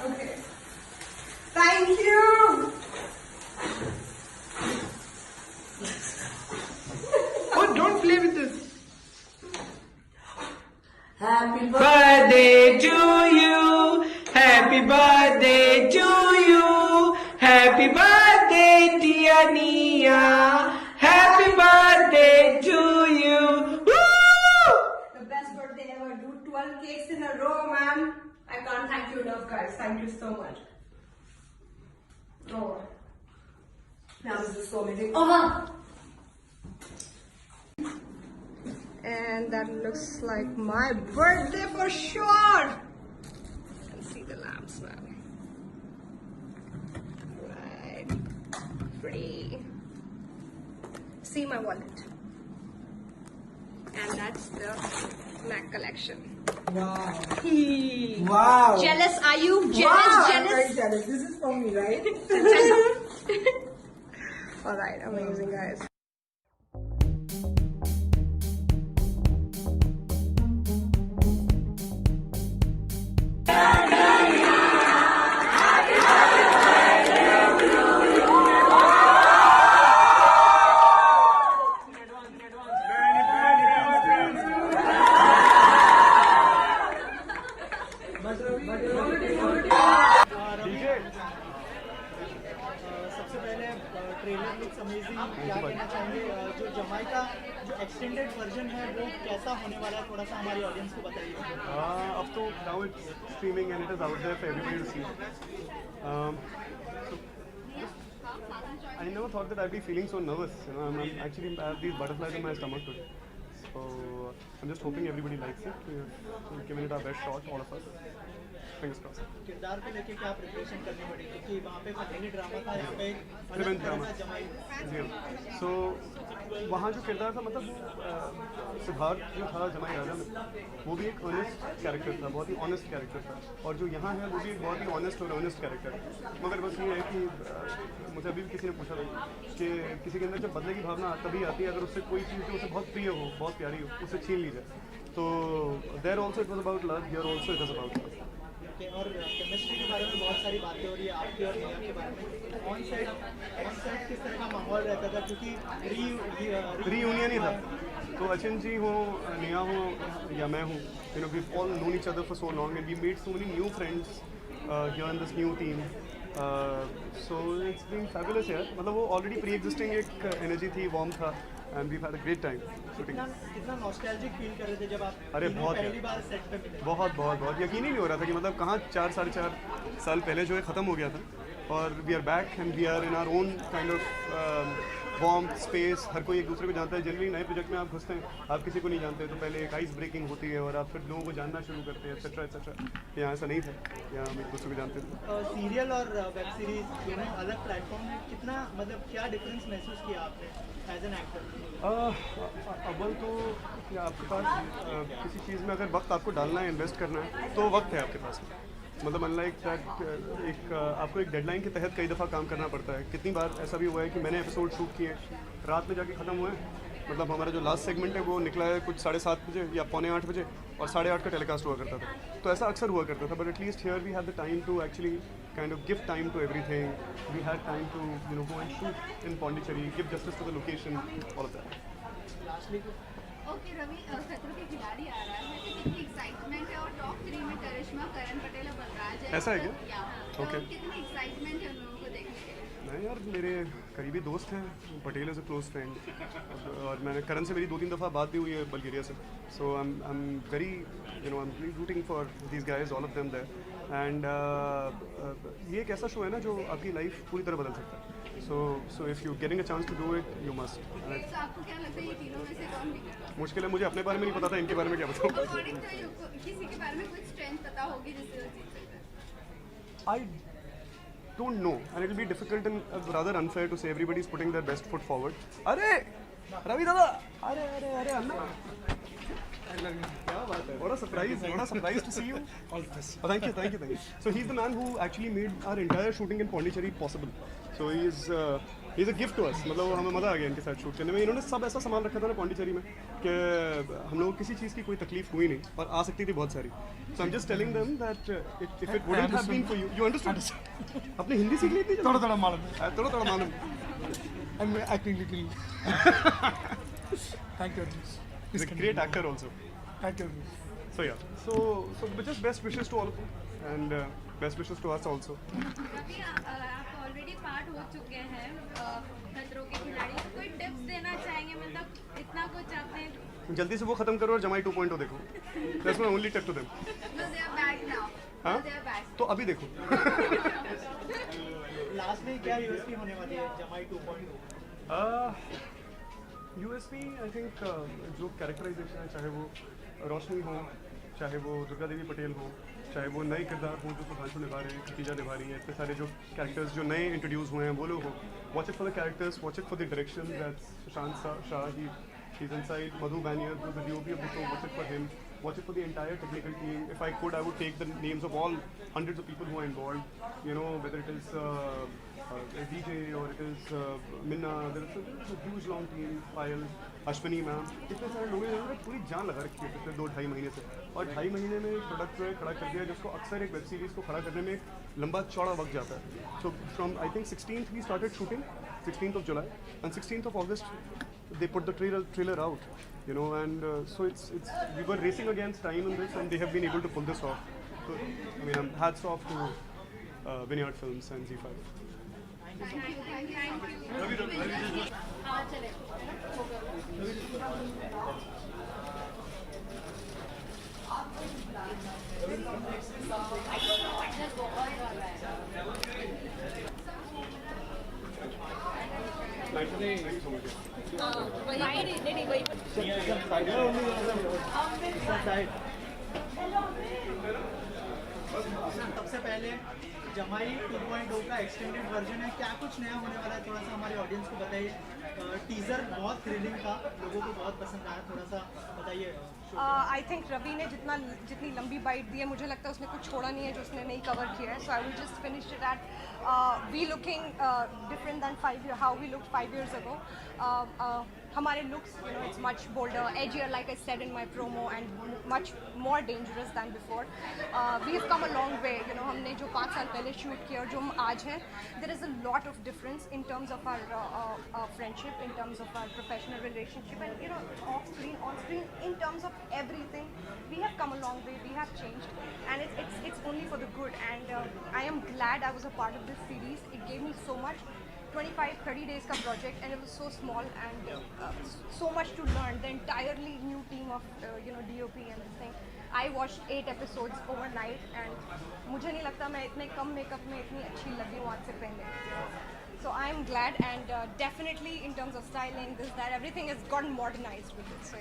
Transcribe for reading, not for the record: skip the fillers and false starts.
Okay. Thank you. Oh, don't play with this. Happy Birthday to you. Happy birthday to you. Happy birthday, dear Nia. Happy birthday to you. Woo! The best birthday ever. Do 12 cakes in a row, man. I can't thank you enough, guys. Thank you so much. Oh. Now this is so amazing. Oh! And that looks like my birthday for sure. You can see the lamps now. Right. Pretty. See my wallet. And that's the MAC collection. Wow. Hey. Wow. Jealous, are you? Jealous, Wow, I'm jealous? very jealous. This is for me, right? Alright, amazing guys. सबसे पहले trailer looks amazing, क्या कहना चाहेंगे? जो Jamaica जो extended version है वो कैसा होने वाला है, थोड़ा सा हमारी ऑडियंस को बताइए. अब तो now it's streaming and it is out there for everybody to see. I never thought that I'd be feeling so nervous. You know, I'm actually I have these butterflies in my stomach today. So I'm just hoping everybody likes it. We've given it our best shot, all of us. Fingers crossed. किरदार को लेके क्या preparation करनी पड़ी, क्योंकि वहाँ पे family drama था, यहाँ पे Revenge अलग drama. तरह का जमाई. जी हाँ. So वहाँ जो किरदार था, मतलब सिद्धार्थ जो था जमाई राजा में, वो भी एक ऑनेस्ट कैरेक्टर था, बहुत ही ऑनेस्ट कैरेक्टर था. और जो यहाँ है वो भी एक बहुत ही ऑनेस्ट और ऑनेस्ट कैरेक्टर है. मगर बस ये है कि मुझे अभी भी किसी ने पूछा था कि किसी के अंदर जब बदले की भावना तभी आती है अगर उससे कोई चीज़ जो उसे बहुत प्रिय हो, बहुत प्यारी हो, उसे छीन ली जाए. तो there also it was about love, here also it is about love. और केमिस्ट्री के बारे में बहुत सारी बातें हो रही है आपके और नेहा के बारे में. ऑन सेट किस तरह का माहौल रहता था, क्योंकि रीयूनियन ही था. तो अचिन जी हो, नेहा हो या मैं हूँ, you know we all known each other for so long and we made so many new friends here in this new team. So it's been fabulous यार. मतलब वो ऑलरेडी प्री एग्जिस्टिंग एक एनर्जी थी, वार्म था, and we had a great time shooting. कितना nostalgic feel कर रहे थे जब आप अरे बहुत पहली बार सेट पे मिले? बहुत बहुत बहुत यकीन ही नहीं हो रहा था कि मतलब कहाँ 4-4.5 साल पहले जो है ख़त्म हो गया था, और we are back and we are in our own kind of warm space. हर कोई एक दूसरे को जानता है. जनरली नए प्रोजेक्ट में आप घुसते हैं, आप किसी को नहीं जानते, तो पहले एक आइस ब्रेकिंग होती है और आप फिर लोगों को जानना शुरू करते हैं, एक्सेट्रा एक्सेट्रा. यहाँ ऐसा नहीं था, यहाँ हम एक दूसरे को जानते थे. सीरियल और वेब सीरीज दोनों अलग प्लेटफॉर्म है, कितना मतलब क्या डिफरेंस महसूस किया आपने एज एन एक्टर? अव्वल तो कि आपके पास किसी चीज़ में अगर वक्त आपको डालना है, इन्वेस्ट करना है, तो वक्त है आपके पास. मतलब अनलाइक दैट एक आपको एक डेडलाइन के तहत कई दफ़ा काम करना पड़ता है. कितनी बार ऐसा भी हुआ है कि मैंने एपिसोड शूट किए, रात में जाके ख़त्म हुए. मतलब हमारा जो लास्ट सेगमेंट है वो निकला है कुछ 7:30 बजे या 7:45 बजे, और 8:30 का टेलीकास्ट हुआ करता था. तो ऐसा अक्सर हुआ करता था. But at least here we have the time to actually kind of give time to everything. We had time to you know go and shoot in Pondicherry, give justice to the location, all of that. Okay Ravi, खतरों के खिलाड़ी आ रहा है तो कितनी excitement है, और top 3 में करिश्मा, करण पटेल और बलराज है. ऐसा है क्या? तो Okay. कितनी एक्साइटमेंट है उन लोगों को देखने के लिए? नहीं यार, मेरे करीबी दोस्त हैं. Patel is a close friend, और मैंने करण से मेरी 2-3 दफ़ा बात भी हुई है बल्गेरिया से. So I am very you know I am rooting for these guys, all of them there. And ये एक ऐसा शो है ना जो आपकी लाइफ पूरी तरह बदल सकता है. So if you getting a chance to do it, you must. तो आपको क्या लगता है ये तीनों में से कौन विनर? मुश्किल है, मुझे अपने बारे में नहीं पता था, इनके बारे में क्या बताऊँ. अकॉर्डिंग टू यू किसी के बारे में कुछ स्ट्रेंथ पता होगी जिससे वो जीत सकता है? I don't know, and it will be difficult and rather unfair to say everybody is putting their best foot forward. अरे रवि दादा, अरे अरे अरे अन्ना, क्या बात है, what a surprise to see you. All the best. Oh, thank you. So he's the man who actually made our entire shooting in Pondicherry possible. So he is is a gift to us, मतलब वो हमें मज़ा आ गया इनके साथ shoot करने में। इन्होंने सब ऐसा सामान रखा था ना पौंडीचेरी में कि हम लोगों को किसी चीज़ की कोई तकलीफ हुई नहीं और आ सकती थी बहुत सारी। So I am just telling them that if it wouldn't have been for you, you understand. अपनी हिंदी सीख ली थी थोड़ा थोड़ा मालूम है। थोड़ा मालूम। I'm acting little. Thank you. He's a great actor also. Thank you. So yeah, so but just best wishes to all of you and best wishes to us also. Ravi आप ऑलरेडी पार्ट हो चुके हैं खतरों के खिलाड़ी, कोई tips देना चाहेंगे? मतलब इतना कुछ आपने जल्दी से वो खत्म करो और जमाई 2.0 देखो। That's my only tip to them. No, they are back now. हाँ? They are back. तो अभी देखो। लास्ट में क्या यूएसपी होने वाली है जमाई 2.0? यूएसपी आई थिंक जो कैरेक्टराइजेशन है, चाहे वो रोशनी हो, चाहे वो दुर्गा देवी पटेल हो, चाहे वो नए किरदार हों जो सुधांशु निभा रहे हैं, खतीजा निभा रही है, इतने सारे जो कैरेक्टर्स जो नए इंट्रोड्यूस हुए हैं वो लोग हो। Watch it for the characters, watch it for the direction that Sushant Shah he's inside, Madhu Banier, who's the DOP of the show, watch it for him, watch it for the entire technical team. If I could, I would take the names of all hundreds of people who are involved, you know, whether it is DJ or it is Minna, there is a huge long team, Payal, Ashwini ma'am, इतने सारे लोगों ने पूरी जान लगा रखी है पिछले 2-2.5 महीने से, और 2.5 महीने में एक प्रोडक्ट जो है खड़ा कर दिया, जिसको अक्सर एक वेब सीरीज़ को खड़ा करने में लंबा चौड़ा वक्त जाता है। So from I think 16th we started shooting, 16th of July, and 16th of August they put the trailer out, you know, and so it's we were racing against time in this, and they have been able to pull this off. So I mean, hats off to Vineyard Films and Z5. Thank you so much. सबसे पहले जमाई 2.0 का extended version है, क्या कुछ नया होने वाला है? थोड़ा सा हमारे ऑडियंस को बताइए। टीजर बहुत थ्रिलिंग था, लोगों को बहुत पसंद आया, थोड़ा सा बताइए। आई थिंक रवि ने जितनी लंबी बाइट दी है, मुझे लगता है उसने कुछ छोड़ा नहीं है जो उसने नहीं कवर किया है। So I will just finish it at we looking different than 5 years, how we looked 5 years ago. हमारे looks, you know, it's much bolder, edgier, like I said in my promo, and much more dangerous than before. We have come a long way, you know. हमने जो 5 साल पहले shoot किया और जो हम आज हैं, there is a lot of difference in terms of our friendship, in terms of our professional relationship, and, you know, off screen, on screen, in terms of everything. We have come a long way, we have changed, and it's only for the good, and I am glad I was a part of this series. It gave me so much. 25-30 days का project, and it was so small, and so much to learn. The entirely new team of you know, DOP and this thing. I watched 8 episodes overnight, and मुझे नहीं लगता मैं इतने कम makeup में इतनी अच्छी लगी हूँ आज से पहले. So I am glad, and definitely in terms of styling, this, that, everything has gotten modernized with it. So yeah.